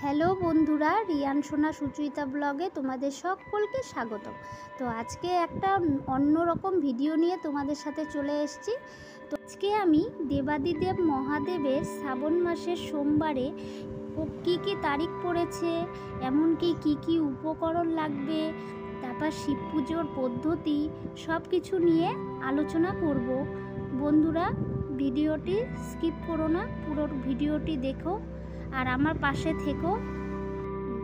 Hello বন্ধুরা, রিয়ান সোনা সুচরিতা ব্লগে তোমাদের সকলকে স্বাগত। তো আজকে একটা অন্যরকম ভিডিও নিয়ে তোমাদের সাথে চলে এসেছি। তো আজকে আমি দেবাদিদেব মহাদেবের শ্রাবণ মাসের সোমবারে কী কী তারিখ পড়েছে, এমনকি কী কী উপকরণ লাগবে, তারপর শিব পুজোর পদ্ধতি সব কিছু নিয়ে আলোচনা করব। বন্ধুরা, ভিডিওটি স্কিপ করো না, পুরো ভিডিওটি দেখো আর আমার পাশে থেকো।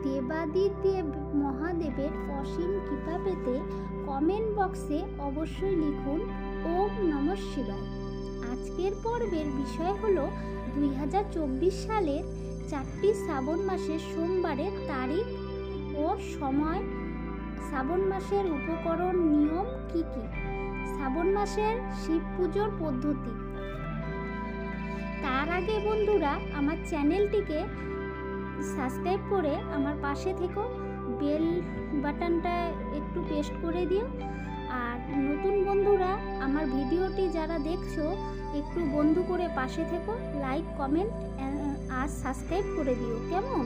দেবাদিদেব মহাদেবের অসীম কৃপা পেতে কমেন্ট বক্সে অবশ্যই লিখুন ওম নমঃ শিবায়। আজকের পর্বের বিষয় হলো 2024 সালের 4টি শ্রাবণ মাসের সোমবারের তারিখ ও সময়, শ্রাবণ মাসের উপকরণ, নিয়ম কী কী, শ্রাবণ মাসের শিব পুজোর পদ্ধতি। তার আগে বন্ধুরা, আমার চ্যানেলটিকে সাবস্ক্রাইব করে আমার পাশে থেকো, বেল বাটনটা একটু প্রেস করে দিও। আর নতুন বন্ধুরা আমার ভিডিওটি যারা দেখছো একটু বন্ধু করে পাশে থেকো, লাইক কমেন্ট আর সাবস্ক্রাইব করে দিও, কেমন?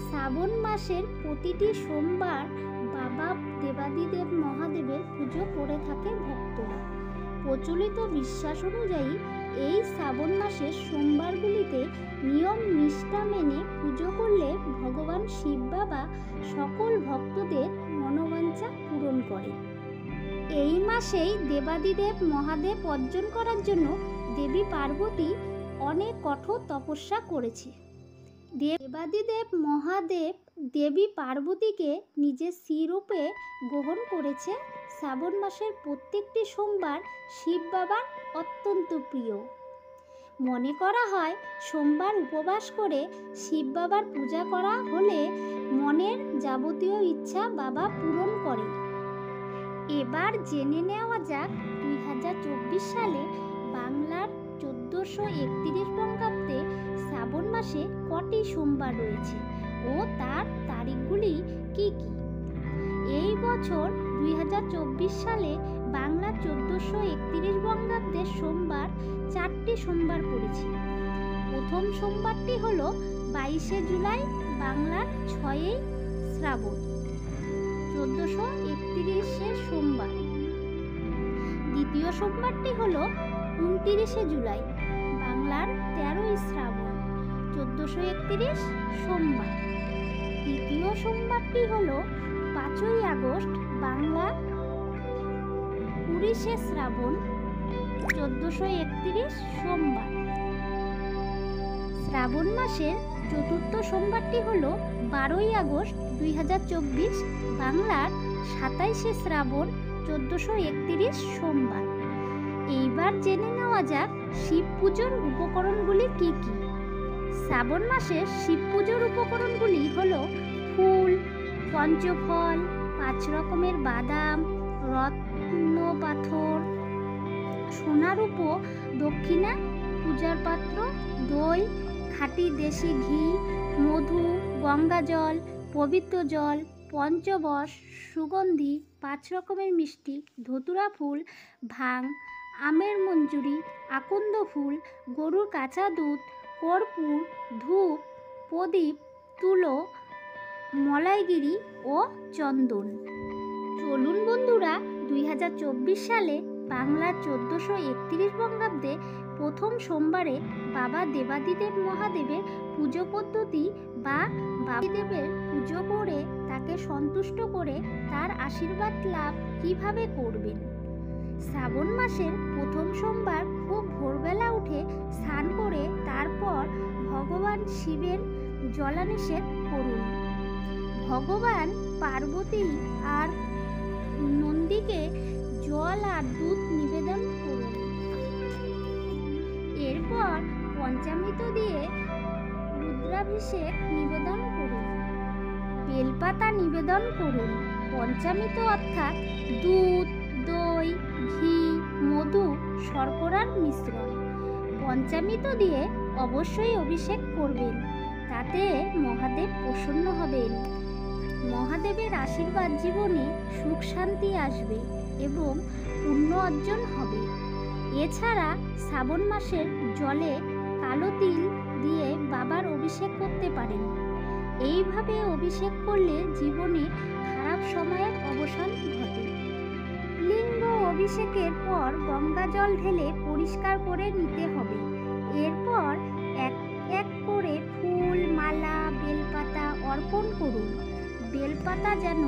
শ্রাবণ মাসের প্রতিটি সোমবার বাবা দেবাদিদেব মহাদেবের পুজো করে থাকে ভক্তরা। প্রচলিত বিশ্বাস অনুযায়ী এই শ্রাবণ মাসের সোমবারগুলিতে নিয়ম নিষ্ঠা মেনে পুজো করলে ভগবান শিব বাবা সকল ভক্তদের মনোবাঞ্ছা পূরণ করে। এই মাসেই দেবাদিদেব মহাদেব অর্জন করার জন্য দেবী পার্বতী অনেক কঠোর তপস্যা করেছে। দেবাদিদেব মহাদেব দেবী পার্বতীকে নিজের শ্রীরূপে গ্রহণ করেছে। শ্রাবণ মাসের প্রত্যেকটি সোমবার শিব বাবার অত্যন্ত প্রিয়। মনে করা হয় সোমবার উপবাস করে শিব বাবার পূজা করা হলে মনের যাবতীয় ইচ্ছা বাবা পূরণ করে। এবার জেনে নেওয়া যাক 2024 সালে বাংলার 1431 বঙ্গাব্দে শ্রাবণ মাসে কটি সোমবার রয়েছে ও তার তারিখগুলি কি কি। এই বছর 2024 সালে বাংলা 1431 বঙ্গাব্দের সোমবার 4টি সোমবার পড়েছে। প্রথম সোমবারটি হল 22শে জুলাই, বাংলার 6ই শ্রাবণ 1431 সোমবার। দ্বিতীয় সোমবারটি হল 29শে জুলাই, বাংলার 13ই শ্রাবণ 1431 সোমবার। তৃতীয় সোমবারটি হল 5ই আগস্ট, বাংলা 20শে শ্রাবণ 1431 সোমবার। শ্রাবণ মাসের চতুর্থ সোমবারটি হল 12ই আগস্ট 2024, বাংলার 27শে শ্রাবণ 1431 সোমবার। এইবার জেনে নেওয়া যাক শিব পুজোর উপকরণগুলি কি কি। শ্রাবণ মাসের শিব পুজোর উপকরণগুলি হল ফুল, পঞ্চফল, 5 রকমের বাদাম, রত্ন পাথর, সোনারূপ দক্ষিণা, পূজার পাত্র, দই, খাঁটি দেশি ঘি, মধু, গঙ্গা জল, পবিত্র জল, পঞ্চবশ, সুগন্ধি, 5 রকমের মিষ্টি, ধতুরা ফুল, ভাং, আমের মঞ্জুরি, আকন্দ ফুল, গরুর কাঁচা দুধ, কর্পূর, ধূপ, প্রদীপ, তুলো, মলাইগিরি ও চন্দন। চলুন বন্ধুরা, 2024 সালে বাংলা 1431 বঙ্গাব্দে প্রথম সোমবারে বাবা দেবাদিদেব মহাদেবের পুজো পদ্ধতি বা বাবাদেবের পুজো করে তাকে সন্তুষ্ট করে তার আশীর্বাদ লাভ কিভাবে করবেন। শ্রাবণ মাসের প্রথম সোমবার খুব ভোরবেলা উঠে স্নান করে তারপর ভগবান শিবের জলাভিষেক করুন। ভগবান পার্বতী আর নন্দীকে জল আর দুধ নিবেদন করুন। এরপর পঞ্চামৃত দিয়ে রুদ্রাভিষেক নিবেদন করুন। বেলপাতা নিবেদন করুন। পঞ্চামৃত অর্থাৎ দুধ, দই, ঘি, মধু, শর্করার মিশ্রণ। পঞ্চামৃত দিয়ে অবশ্যই অভিষেক করবেন, তাতে মহাদেব প্রসন্ন হবেন। মহাদেবের আশীর্বাদ জীবনে সুখ শান্তি আসবে এবং পুণ্য অর্জন হবে। এছাড়া শ্রাবণ মাসের জলে কালো তিল দিয়ে বাবার অভিষেক করতে পারেন। এইভাবে অভিষেক করলে জীবনে খারাপ সময়ের অবসান ঘটে। লিঙ্গ অভিষেকের পর গঙ্গা জল ঢেলে পরিষ্কার করে নিতে হবে। এরপর এক এক করে ফুল, মালা, বেলপাতা অর্পণ করুন। বেলপাতা যেন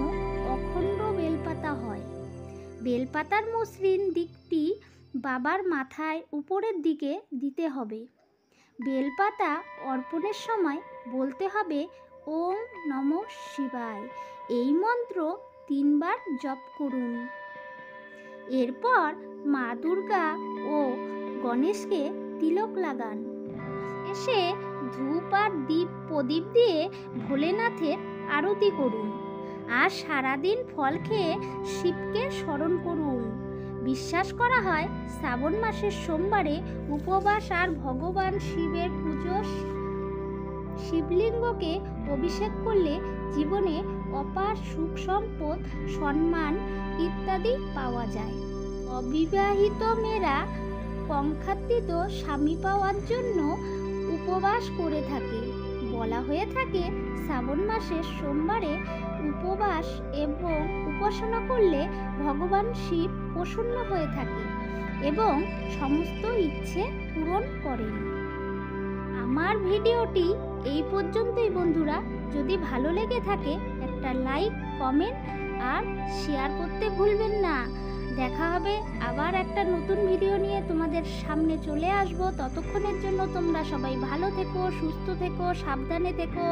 অখণ্ড বেলপাতা হয়। বেলপাতার মসৃণ দিকটি বাবার মাথায় উপরের দিকে দিতে হবে। বেলপাতা অর্পণের সময় বলতে হবে ওম নমঃ শিবায়। এই মন্ত্র 3 বার জপ করুন। এরপর মা দুর্গা ও গণেশকে তিলক লাগান। এসে ধূপ আর প্রদীপ দিয়ে ভোলেনাথের আরতি করুন। আর সারাদিন ফল খেয়ে শিবকে স্মরণ করুন। বিশ্বাস করা হয় শ্রাবণ মাসের সোমবারে উপবাস আর ভগবান শিবের পুজো, শিবলিঙ্গকে অভিষেক করলে জীবনে অপার সুখ সম্পদ, সম্মান ইত্যাদি পাওয়া যায়। অবিবাহিত মেয়েরা কঙ্কাতীত স্বামী পাওয়ার জন্য উপবাস করে থাকে। বলা হয়ে থাকে শ্রাবণ মাসের সোমবারে উপবাস এবং উপাসনা করলে ভগবান শিব প্রসন্ন হয়ে থাকে এবং সমস্ত ইচ্ছে পূরণ করেন। আমার ভিডিওটি এই পর্যন্তই বন্ধুরা। যদি ভালো লেগে থাকে একটা লাইক, কমেন্ট আর শেয়ার করতে ভুলবেন না। দেখা হবে আবার একটা নতুন ভিডিও নিয়ে তোমাদের সামনে চলে আসব। ততক্ষণের জন্য তোমরা সবাই ভালো থেকো, সুস্থ থেকো, সাবধানে থেকো।